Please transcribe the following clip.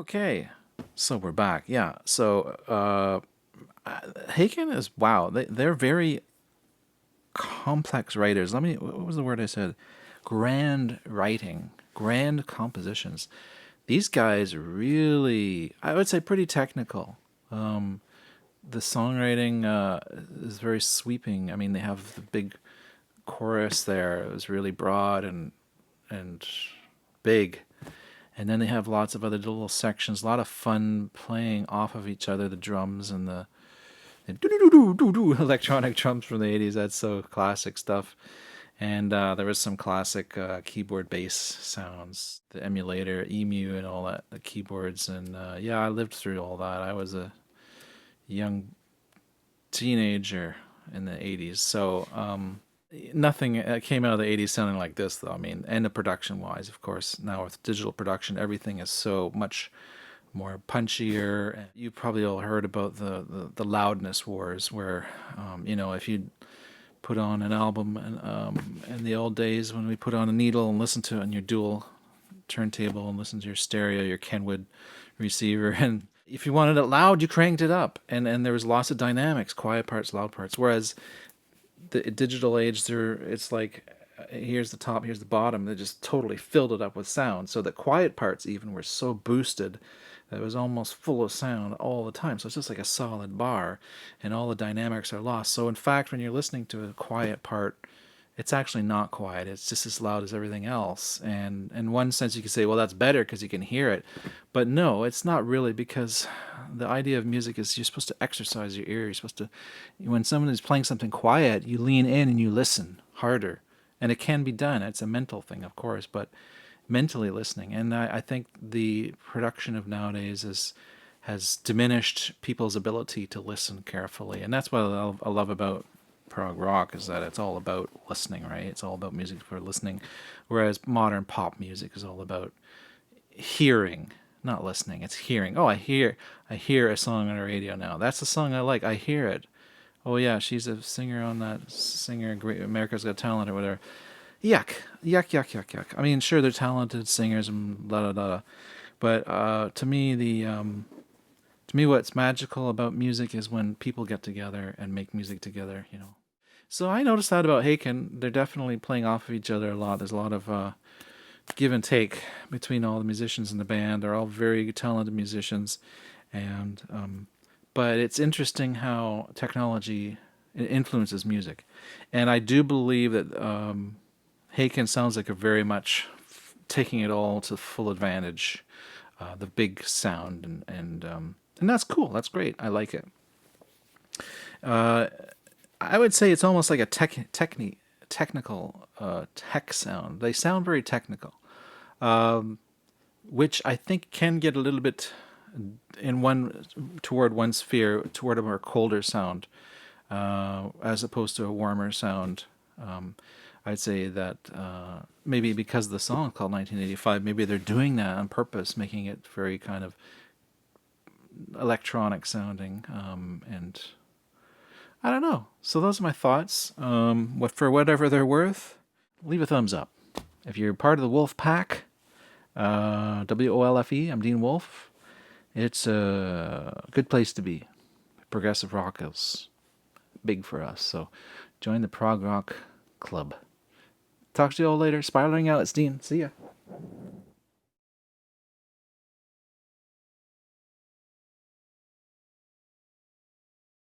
Okay, so we're back. Yeah, so Haken is wow. They're very complex writers. What was the word I said? Grand writing, grand compositions. These guys really, I would say, pretty technical. The songwriting is very sweeping. I mean, they have the big chorus there. It was really broad and big. And then they have lots of other little sections, a lot of fun playing off of each other, the drums and the electronic drums from the 80s. That's so classic stuff. And there was some classic keyboard bass sounds, the emulator, Emu, and all that, the keyboards. And yeah, I lived through all that. I was a young teenager in the 80s. So nothing came out of the 80s sounding like this, though. I mean, and the production wise, of course, now with digital production, everything is so much more punchier. You probably all heard about the loudness wars, where if you put on an album and in the old days when we put on a needle and listen to it on your dual turntable and listen to your stereo, your Kenwood receiver, and if you wanted it loud, you cranked it up, and there was lots of dynamics, quiet parts, loud parts. Whereas the digital age, it's like here's the top, here's the bottom. They just totally filled it up with sound, so the quiet parts even were so boosted that it was almost full of sound all the time. So it's just like a solid bar, and all the dynamics are lost. So in fact, when you're listening to a quiet part, it's actually not quiet. It's just as loud as everything else. And in one sense, you could say, well, that's better because you can hear it. But no, it's not really, because the idea of music is you're supposed to exercise your ear. You're supposed to, when someone is playing something quiet, you lean in and you listen harder. And it can be done. It's a mental thing, of course, but mentally listening. And I think the production of nowadays has diminished people's ability to listen carefully. And that's what I love about prog rock, is that it's all about listening, right? It's all about music for listening, whereas modern pop music is all about hearing, not listening. It's hearing. Oh, I hear a song on the radio now. That's the song I like. I hear it. Oh yeah, she's a singer on that singer Great America's Got Talent or whatever. Yuck, yuck, yuck, yuck, yuck. I mean, sure, they're talented singers and blah blah blah, but to me, what's magical about music is when people get together and make music together. So I noticed that about Haken. They're definitely playing off of each other a lot. There's a lot of give and take between all the musicians in the band. They're all very talented musicians, and but it's interesting how technology influences music, and I do believe that Haken sounds like a very much taking it all to full advantage, the big sound and that's cool. That's great. I like it. Uh, I would say it's almost like a technical tech sound. They sound very technical, which I think can get a little bit in one toward one sphere, toward a more colder sound, as opposed to a warmer sound. I'd say that maybe because the song called 1985, maybe they're doing that on purpose, making it very kind of electronic sounding, and I don't know. So those are my thoughts. For whatever they're worth, leave a thumbs up. If you're part of the Wolf Pack, WOLFE, I'm Dean Wolfe. It's a good place to be. Progressive rock is big for us, so join the prog rock club. Talk to you all later. Spiraling out. It's Dean. See ya.